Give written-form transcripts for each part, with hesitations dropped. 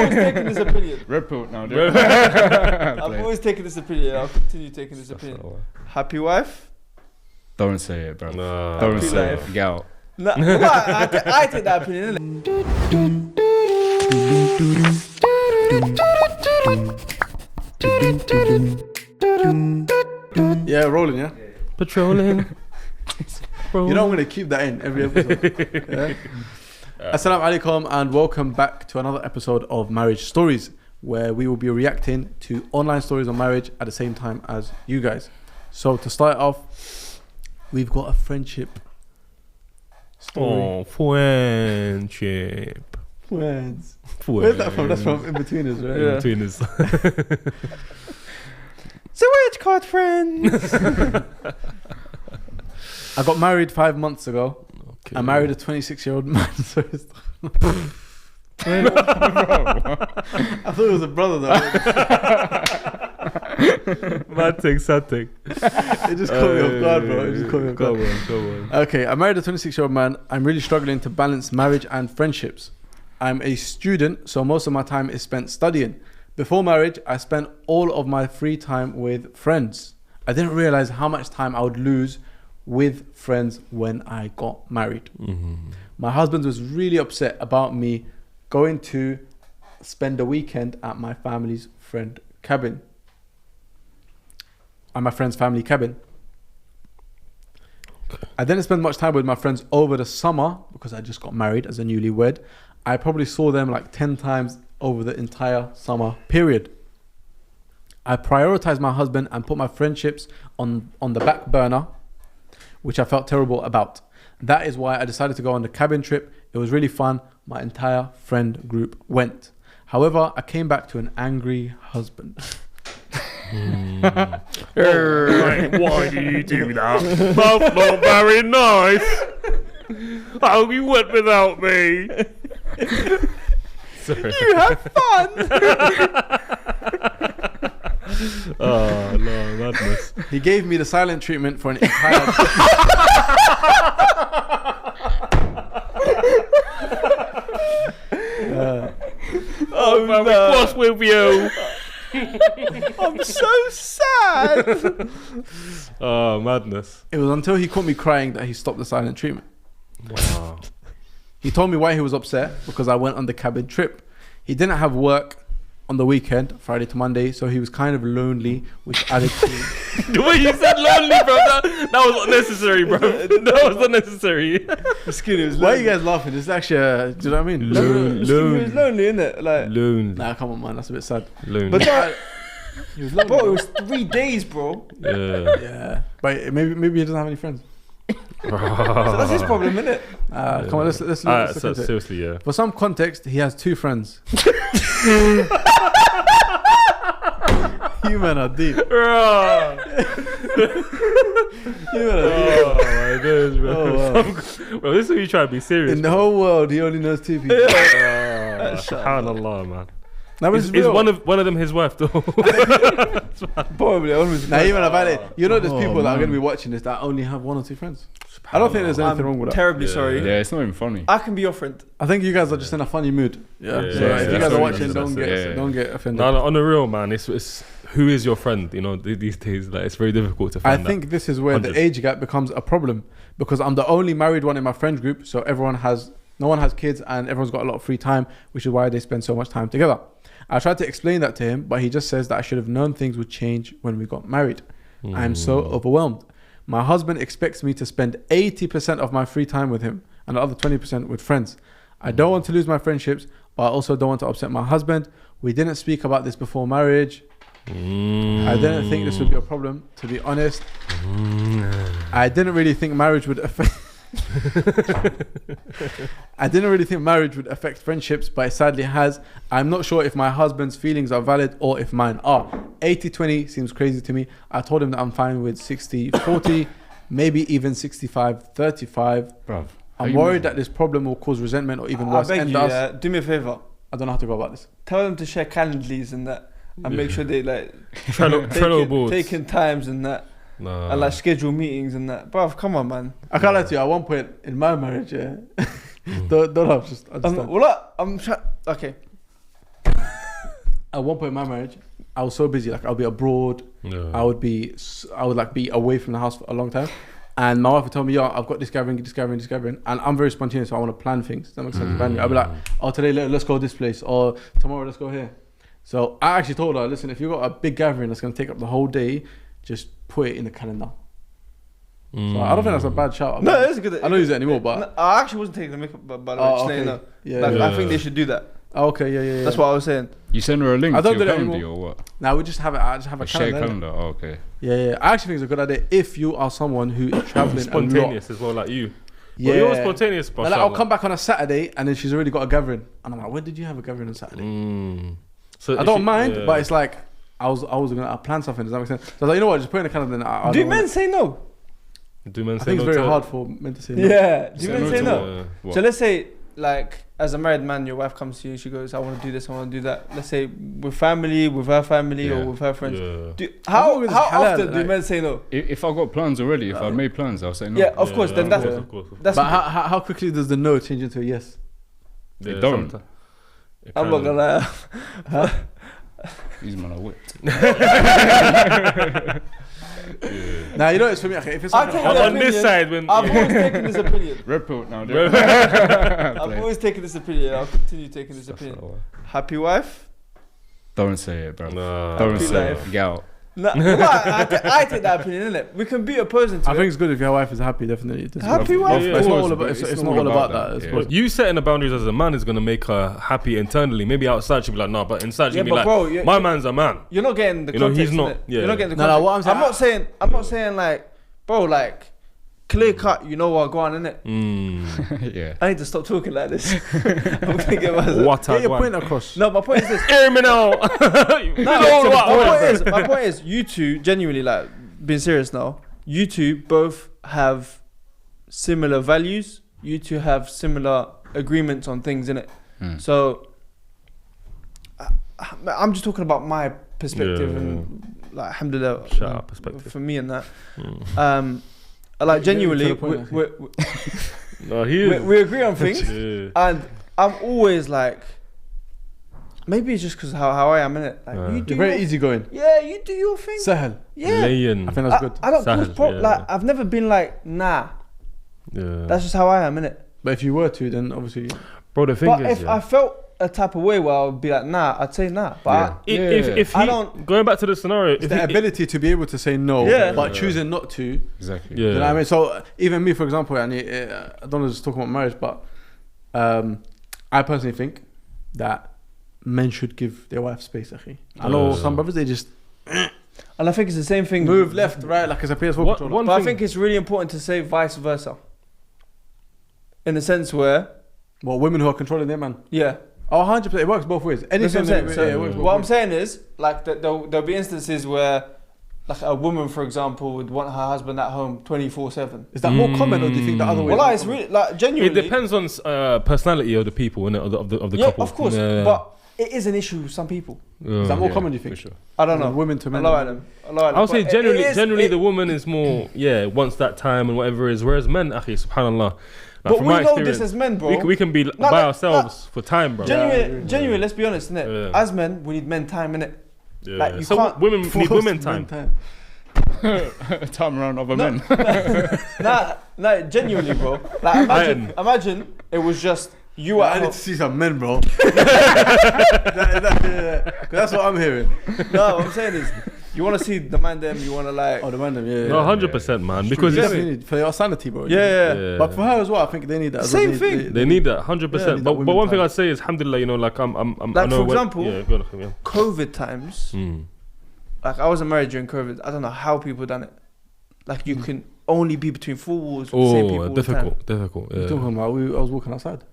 taken this opinion. Red pill now. I've always taken this opinion. I'll continue taking this opinion. Happy wife? Don't say it, bro. No. Don't Happy say life. it. Get out. Nah, I take that opinion, innit? Yeah, rolling, yeah? Patrolling. You know I'm going to keep that in every episode. Yeah? Assalamu alaikum and welcome back to another episode of Marriage Stories, where we will be reacting to online stories on marriage at the same time as you guys. So to start off, we've got a friendship story. Oh, friendship. Friends. Where's that from? That's from In-Betweeners, right? Yeah. Betweeners. Zawaj Cards, friends. I got married 5 months ago. Okay. I married a 26-year-old man. So it's I thought it was a brother though. Mad thing, sad thing. It just caught me off guard, bro. It just caught me off guard. Go on. Okay, I married a 26-year-old man. I'm really struggling to balance marriage and friendships. I'm a student, so most of my time is spent studying. Before marriage, I spent all of my free time with friends. I didn't realize how much time I would lose with friends when I got married. Mm-hmm. My husband was really upset about me going to spend a weekend at my family's friend cabin. At my friend's family cabin. Okay. I didn't spend much time with my friends over the summer because I just got married as a newlywed. I probably saw them like 10 times over the entire summer period. I prioritized my husband and put my friendships on the back burner, which I felt terrible about. That is why I decided to go on the cabin trip. It was really fun. My entire friend group went. However, I came back to an angry husband. Why do you do that? That's not very nice. How you went without me? Sorry. You have fun. Oh no, madness. He gave me the silent treatment for an entire Oh man, no. what's with you? I'm so sad. Oh, madness. It was until he caught me crying that he stopped the silent treatment. Wow. He told me why he was upset because I went on the cabin trip. He didn't have work on the weekend, Friday to Monday, so he was kind of lonely, which added to The way you said lonely, bro, that was unnecessary, bro. That was unnecessary. Why are you guys laughing? It's actually, do you know what I mean? He was lonely, innit? Like, Lonely. Nah, come on, man, that's a bit sad. Lonely. but that, He was lonely. bro, it was 3 days, bro. Yeah. Yeah, but maybe he doesn't have any friends. So that's his problem, innit? Come on, let's look Alright, into so it. seriously, yeah. For some context, he has 2 friends. You men are deep. You men are deep. Oh my days, bro. Oh, wow. Bro, this is when you try to be serious. In the whole world, he only knows 2 people. Subhanallah, man. Now, Is one of them his wife though? Probably. Now, even about it, you know, there's Oh, people that are man. going to be watching this that only have 1 or 2 friends. I don't think there's anything wrong with that. Terribly Yeah. sorry. Yeah, it's not even funny. I can be your friend. I think you guys are just in a funny mood. Yeah. Yeah, So yeah, if you yeah, guys are that's watching, it, don't that's get it, yeah. don't get offended. No, on the real, man. It's who is your friend? You know, these days, like it's very difficult to I find. think this is where the 100. age gap becomes a problem because I'm the only married one in my friend group, so no one has kids and everyone's got a lot of free time, which is why they spend so much time together. I tried to explain that to him, but he just says that I should have known things would change when we got married. I am so overwhelmed. My husband expects me to spend 80% of my free time with him and the other 20% with friends. I don't want to lose my friendships, but I also don't want to upset my husband. We didn't speak about this before marriage. I didn't think this would be a problem, to be honest. I didn't really think marriage would affect friendships, but it sadly has. I'm not sure if my husband's feelings are valid or if mine are. 80-20 seems crazy to me. I told him that I'm fine with 60-40, maybe even 65-35. Bruv. I'm worried that this problem will cause resentment or even worse, I beg end you, us. do me a favor. I don't know how to go about this. Tell them to share Calendlies and that, and make sure they like Trello boards. taking times and that, Nah. and like schedule meetings and that. Bruv, come on, man. I can't lie to you, at one point in my marriage, don't have just understand. I'm trying. Okay. at one point in my marriage, I was so busy. Like I'll be abroad. Yeah. I would like be away from the house for a long time. And my wife would tell me, "Yo, I've got this gathering, and I'm very spontaneous, so I want to plan things. That makes sense. I'll be like, "Oh, today let's go this place, or tomorrow let's go here." So I actually told her, "Listen, if you've got a big gathering that's going to take up the whole day, just put it in the calendar." So I don't think that's a bad shout. No, it's good. I don't use it anymore, but no, I actually wasn't taking the makeup, by the way. Just letting you know. Yeah, I think they should do that. Okay, yeah. That's what I was saying. You send her a link I don't to do your that calendar anymore. or what? Now we just have it. I just have a Share calendar. calendar. Oh, okay. Yeah. I actually think it's a good idea if you are someone who is traveling Spontaneous as well, like you. Yeah, well, you're spontaneous, but like, I'll come back on a Saturday and then she's already got a gathering, and I'm like, when did you have a gathering on Saturday? So I don't mind, but it's like I was gonna plan something. Does that make sense? So I was like, you know what? Just put in a calendar. Then do men say no? Do men I say think no? it's very hard for men to say no. Yeah. Do men say no? What? So let's say, like, as a married man, your wife comes to you and she goes, "I want to do this, I want to do that." Let's say with family, with her family, or with her friends. Yeah. How it's halal, often do like- men say no? If I got plans already, if I made plans, I'll say no. Yeah, of course. Then that's of course. that's. But how quickly does the no change into a yes? They don't. I'm not gonna lie. These men are whipped. Now you know it's for me. Okay, if it's I'll like take a- that On this opinion. side, when I've always taken this opinion. Red pill now. I've always taken this opinion. I'll continue taking this opinion. Happy wife? Don't say it, bro. no, Don't Happy say life. it. Get out. No, I take that opinion, innit? We can be opposing to I it. think it's good if your wife is happy. Definitely. Happy wife? But it's not all about. It's not all about that. It's yeah. good. you setting the boundaries as a man is gonna make her happy internally. Maybe outside she'll be like, no, but inside she'll be but like, bro, my man's a man. You're not getting the You know, context. he's not- innit? yeah. You're not getting the No, context. what I'm saying- I'm not saying like, bro, like, clear cut. You know what? Go on, innit? Yeah. I need to stop talking like this. I'm gonna get myself. What Get a your one. point across. No, my point is this. Hear me now. My point is, you two genuinely, like, being serious now. You two both have similar values. You two have similar agreements on things, innit? So, I'm just talking about my perspective and, like, alhamdulillah, Shout out perspective. for me and that. Like, genuinely, to the point, No, he is. we agree on things, Yeah. and I'm always like, maybe it's just because how I am in it. Like, you do You're very your, easygoing. yeah, you do your thing. Sahel. Yeah, Laying. I think that's good. I don't Sahel, cause yeah. like I've never been like nah. Yeah. That's just how I am in it. But if you were to, then obviously. Bro, the thing But is, if I felt a type of way where I would be like nah, I'd say nah. But if he, I don't- going back to the scenario, It's if the he, ability to be able to say no, Yeah. but choosing not to. Exactly. yeah, You know what I mean? So even me, for example, and I don't want to just talk about marriage, but I personally think that men should give their wife space. Akhi. I know some brothers, they just and I think it's the same thing. move left, right, like it's a PS4 What- controller. one But I thing- think it's really important to say vice versa. In the sense where, Well, women who are controlling their man. yeah. Oh, 100%. It works both ways. That's what I'm Anything saying. that- So yeah, it works both what I'm ways. saying is, like, there'll be instances where, like, a woman, for example, would want her husband at home 24/7. Is that more common, or do you think the other way? Well, is like, it's more really, like, genuinely. it depends on personality of the people, innit, of the Yeah, couple. of course. Yeah. But it is an issue with some people. Is that more Yeah, common, do you think? for sure. I don't know. Women to men. Allah Alam. I'll say But generally, it is- generally it- the woman is more, wants that time and whatever it is. Whereas men, akhi, subhanallah. Like, But from we my know experience, this as men, bro. we can be by like- ourselves for time, bro. Genuinely, let's be honest, innit? Yeah. As men, we need men time, innit? Yeah. like, you so can't women need Forced women men time. Time around other men. Nah, genuinely, bro. Like, imagine it was just you I at need home. to see some men, bro. That's what I'm hearing. No, what I'm saying is, you want to see the man them, you want to like. Oh, the man, yeah. No, 100%, man. Because Yeah, it's, Definitely need for your sanity, bro. Yeah. But for her as well, I think they need that. as Same well. thing. they need that, 100%. Yeah, they need but that but women one thing time. I'd say is, alhamdulillah, you know, like I Like, know for when- example, yeah, go on, yeah. COVID times. Like, I wasn't married during COVID. I don't know how people done it. Like, you can only be between four walls with the same people Oh, all the time. difficult. You're Yeah. talking about, I was walking outside.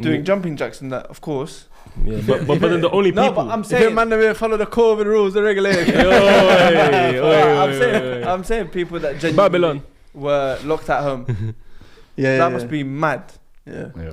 Doing jumping jacks and that, of course. Yeah, but then the only No, people. but I'm If your saying. man never follow the COVID rules, the regulations. I'm saying people that genuinely Babylon. were locked at home. Yeah, That must be mad. Yeah. Yeah.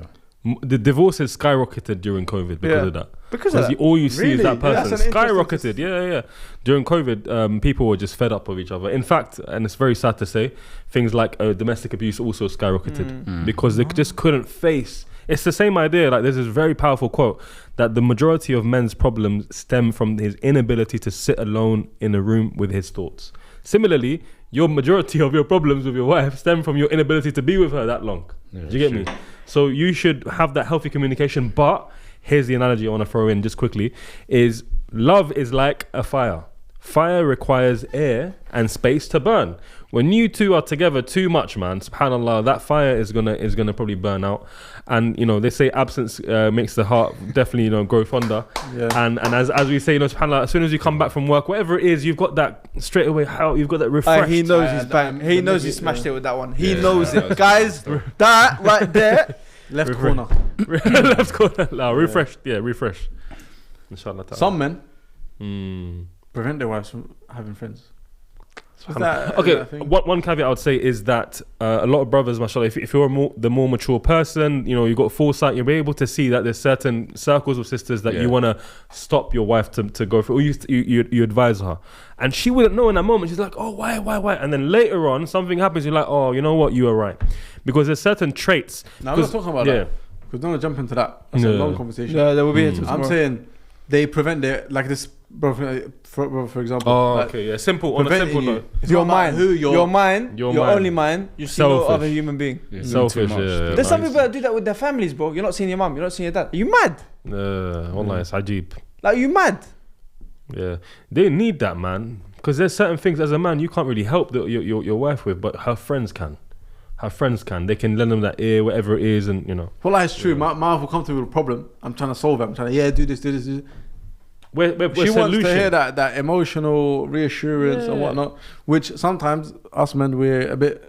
The divorces skyrocketed during COVID because of that. Because of that. All you see is Really? that Yeah, person. that's an Skyrocketed, yeah. During COVID, people were just fed up with each other. In fact, and it's very sad to say, things like domestic abuse also skyrocketed because they just couldn't face It's the same idea. Like there's this very powerful quote that the majority of men's problems stem from his inability to sit alone in a room with his thoughts. Similarly, your majority of your problems with your wife stem from your inability to be with her that long. Yeah, Do you get me? So you should have that healthy communication. But here's the analogy I want to throw in just quickly: is love is like a fire. Fire requires air and space to burn. When you two are together too much, man, subhanallah, that fire is gonna probably burn out. And you know, they say absence makes the heart definitely, you know, grow fonder. Yeah. And as we say, you know, subhanallah, as soon as you come back from work, whatever it is, you've got that straight away. How you've got that refreshed. He knows he's bang. He knows he maybe- smashed it with that one. He Yeah, knows that it, was guys. good That right there. Left corner. Left corner. No, refreshed. Yeah, refreshed. Inshallah. ta'ala. Some men Mm. prevent their wives from having friends. Is Subhanallah. that Okay, a thing? one caveat I would say is that a lot of brothers, mashallah, if you're the more mature person, you know, you've got foresight, you'll be able to see that there's certain circles of sisters that Yeah. you want to stop your wife to go through, or you advise her. And she wouldn't know in that moment. She's like, oh, why? And then later on, something happens, you're like, oh, you know what, you are right. Because there's certain traits. No, I'm not talking about yeah. that. Because don't want to jump into that. That's a Yeah. long conversation. Yeah, there will be. I'm saying they prevent their, like this, bro, for example. Oh, like, okay, yeah, simple, on a preventing simple you. note. It's Your not about mind, who your mind, Your your mind. only mind. You see no Selfish. other human being. Yeah, Selfish, too much. yeah. There's some nice. people that do that with their families, bro. You're not seeing your mum. You're not seeing your dad. Are you mad? Wallah, it's ajib. Like, you mad? Yeah, they need that, man. Because there's certain things as a man you can't really help your wife with, but her friends can. Her friends can. They can lend them that ear, whatever it is, and you know. Well, it's true. My wife will come to me with a problem. I'm trying to solve it. I'm trying to, do this. We're She wants solution. to hear that emotional reassurance and Yeah. whatnot, which sometimes us men, we're a bit.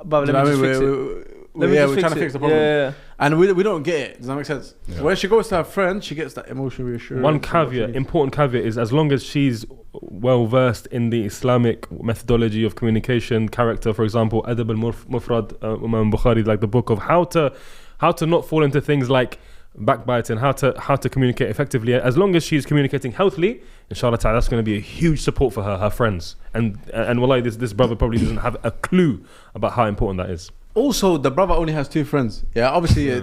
But do let you me know just what I fix mean? it. Let me Yeah, just we're fix trying to it. fix the problem. Yeah. And we don't get it. Does that make sense? Yeah. So when she goes to her friend, she gets that emotional reassurance. One and what she caveat, needs. important caveat, is as long as she's well versed in the Islamic methodology of communication, character, for example, Adab al-Mufrad, Imam Bukhari, like the book of how to not fall into things like backbiting, how to communicate effectively. As long as she's communicating healthily, inshallah ta'ala, that's going to be a huge support for her friends. And wallahi, this brother probably doesn't have a clue about how important that is. Also, the brother only has 2 friends. Yeah, obviously. Yeah.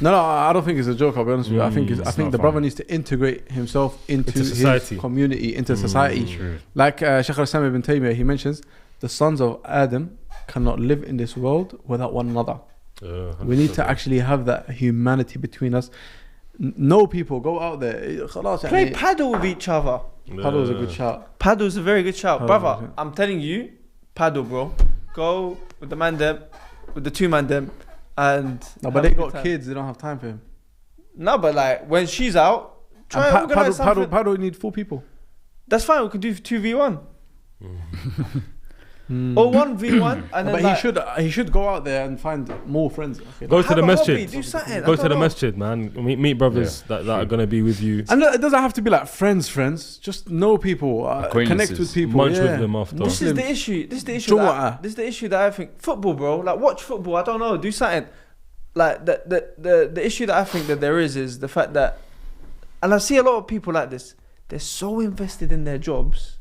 No, I don't think it's a joke. I'll be honest with you. I think it's the not brother fun. needs to integrate himself into his society. community, into society. True. Like Shaykh al-Islam ibn Taymiyyah, he mentions the sons of Adam cannot live in this world without one another. We need to actually have that humanity between us. Know people, go out there. Play paddle with each other. Paddle is a good shout. Paddle's a very good shout. Paddle, Brother, yeah. I'm telling you, paddle, bro. Go with the man them, with the 2 man them, and No, have but a they good got time. kids. They don't have time for him. No, but like when she's out, try And and organize something. paddle need 4 people. That's fine. We could do 2v1 or 1v1, and then But like, he should go out there and find more friends. Okay. Go to have the a hobby, masjid. do something. Go I to don't the know. masjid, man. Meet brothers that are going to be with you. And look, it doesn't have to be like friends. Just know people, connect Acquaintances. with people. Munch yeah. with them after. This is Muslims. the issue. This is the issue. Jumu'ah. This is the issue that I think football, bro. Like watch football. I don't know. Do something. Like the issue that I think that there is the fact that, and I see a lot of people like this. They're so invested in their jobs,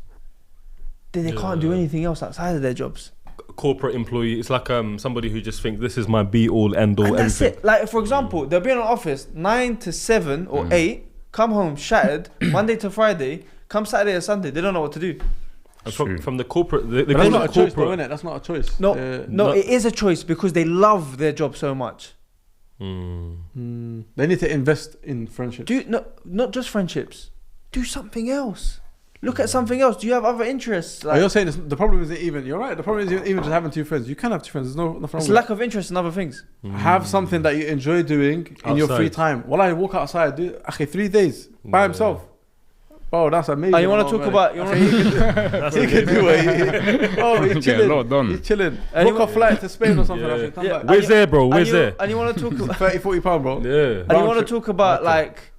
then they can't do Yeah. anything else outside of their jobs. Corporate employee. It's like somebody who just thinks this is my be all end all And that's everything. it. Like for example, they'll be in an office 9 to 7 or 8. Come home shattered Monday to Friday. Come Saturday or Sunday, they don't know what to do. And True. from the corporate, they But call that's it not a choice, though, corporate. innit? That's not a choice. No, not- it is a choice because they love their job so much. They need to invest in friendship. Not just friendships. Do something else. Look at something else. Do you have other interests? Are you saying the problem isn't even? You're right. The problem isn't even just having 2 friends. You can have 2 friends. There's nothing wrong It's with lack of interest in other things. Have something that you enjoy doing in your free Outside. time. While I walk outside, do 3 days by Yeah. himself. Bro, that's amazing. And you want to Oh, talk man. about? You want He to? can do it. Oh, he's Get a chilling. lot done. He's chilling. And Book a flight to Spain or something. Yeah. I think. Come Yeah. back. Where's there, bro? Where's there? And you want to talk? 30-40 pound, bro. Yeah. And you Round want to trip. talk about like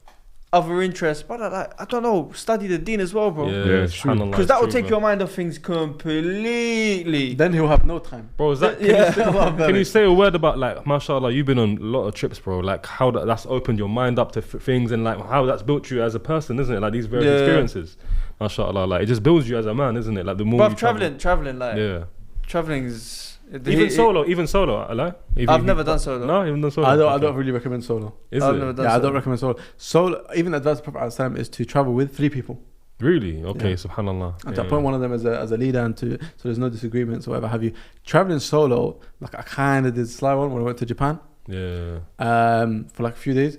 other interests, but like I don't know, study the deen as well, bro. Yeah, it's true. subhanallah, Because that will it's take true, your mind off things completely. Then he'll have no time. bro. Is that? Yeah. Can you say a word about like, mashallah, you've been on a lot of trips, bro. Like how that's opened your mind up to things and like how that's built you as a person, isn't it? Like these various Yeah. experiences, mashallah. Like it just builds you as a man, isn't it? Like the more But you traveling, like yeah. traveling is Even solo, Allah. I've never done solo. No, even done solo. I don't really recommend solo. Is I've it? never done Yeah, I solo. don't recommend solo. Solo, even the advice of Prophet ﷺ is to travel with 3 people. Really? Okay, Yeah. subhanallah. And to appoint one of them as a leader, and so there's no disagreements or whatever have you. Traveling solo, like I kind of did sly one when I went to Japan. Yeah. For like a few days,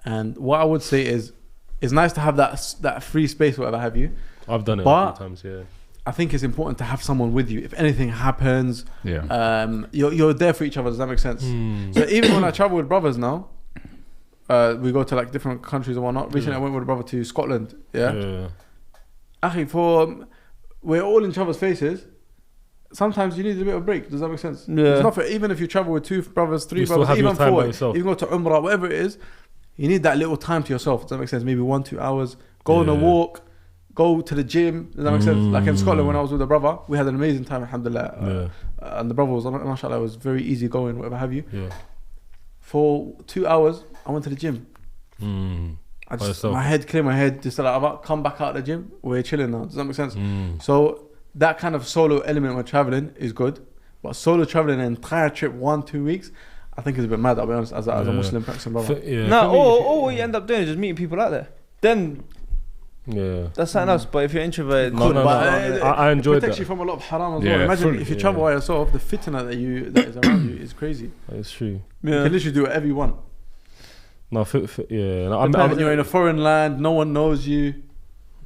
and what I would say is, it's nice to have that free space, whatever have you. I've done it But- a few times, yeah. I think it's important to have someone with you. If anything happens, Yeah. you're there for each other. Does that make sense? So even when I travel with brothers now, we go to like different countries and whatnot. Recently, I went with a brother to Scotland. Yeah. Akhi, we're all in each other's faces. Sometimes you need a bit of a break. Does that make sense? Yeah. It's not for, even if you travel with 2 brothers, 3 You still brothers, have your even time by 4, yourself. even go to Umrah, whatever it is, you need that little time to yourself. Does that make sense? Maybe 1-2 hours. Go on a Yeah. walk. Go to the gym. Does that make sense? Like in Scotland, when I was with a brother, we had an amazing time, alhamdulillah. And the brother was, mashallah, was very easy going, whatever have you. Yeah. For 2 hours, I went to the gym. I By just, yourself. my head, clear my head, just like, I've come back out of the gym, we're chilling now. Does that make sense? Mm. So that kind of solo element when traveling is good. But solo traveling an entire trip, 1-2 weeks, I think is a bit mad, I'll be honest, as a Yeah. Muslim practicing brother. Yeah, No, for me- all what you end up doing is just meeting people out there. Then Yeah. that's something else. But if you're introverted, No, no, But, no. I enjoyed it protects that. you from a lot of haram as Yeah, well. Imagine fully, if you yeah. travel by yourself, the fitna that is around you is crazy. It's true. You can literally do whatever you want. No, yeah. No, And you're in a foreign land, no one knows you.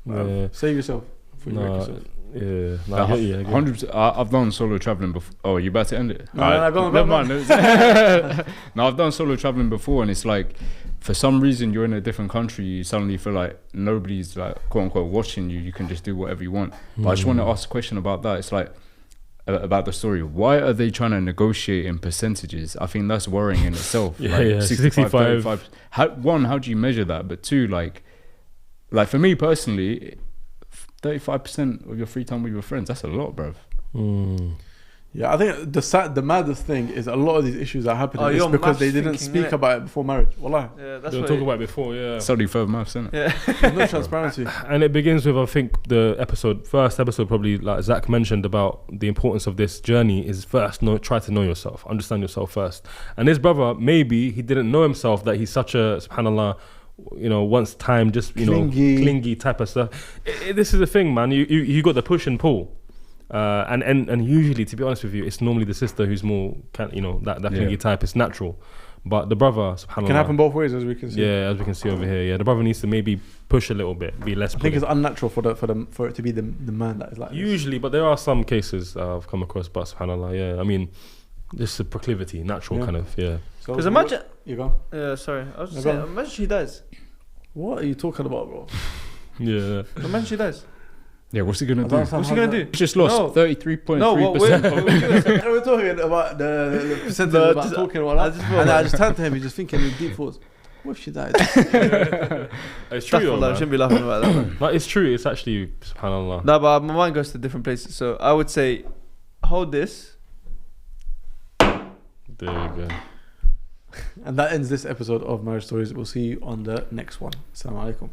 Yeah. Save yourself. Before you wreck No, yourself. yeah. No, I get you, I get you. 100%. I've done solo traveling before. Oh, you about to end it? No, Alright, go on, never go on. mind. No, I've done solo traveling before, and it's like, for some reason, you're in a different country. You suddenly feel like nobody's like quote unquote watching you. You can just do whatever you want. But I just want to ask a question about that. It's like about the story. Why are they trying to negotiate in percentages? I think that's worrying in itself. Yeah, like yeah, 65, 65. 35. How do you measure that? But 2, like for me personally, 35% of your free time with your friends, that's a lot, bruv. Yeah, I think the maddest thing is a lot of these issues are happening is you're because they maths didn't thinking, speak innit? about it before marriage. Wallah, Yeah, that's They were what talking about it before, yeah. Study further maths, innit? there's no transparency. And it begins with, I think, the first episode, probably, like Zach mentioned about the importance of this journey is first, try to know yourself, understand yourself first. And his brother, maybe he didn't know himself that he's such a, subhanAllah, once time, just, clingy type of stuff. This is the thing, man. You got the push and pull. And usually, to be honest with you, it's normally the sister who's more, that clingy type. It's natural. But the brother, subhanAllah. It can happen both ways, as we can see. Yeah, as we can see over here. Yeah, the brother needs to maybe push a little bit, be less. I think it's unnatural for it to be the man that is like this. Usually, but there are some cases I've come across, but subhanAllah, yeah. I mean, just a proclivity, natural kind of, yeah. So Because imagine. You go. Yeah, sorry. I was just No, saying. go on. Imagine she dies. What are you talking about, bro? Yeah. Imagine she dies. Yeah, what's he gonna I do? don't What's she gonna do? He just lost No. 33.3%. No, what we're We're talking about the percentage No, about just- talking about I that. just And I just turned to him, he's just thinking in deep thoughts. What if she died? It's true, though, I man. shouldn't be laughing about that. Man. Like, it's true. It's actually, subhanAllah. No, but my mind goes to different places. So I would say, hold this. There you go. And that ends this episode of Marriage Stories. We'll see you on the next one. Assalamu alaikum.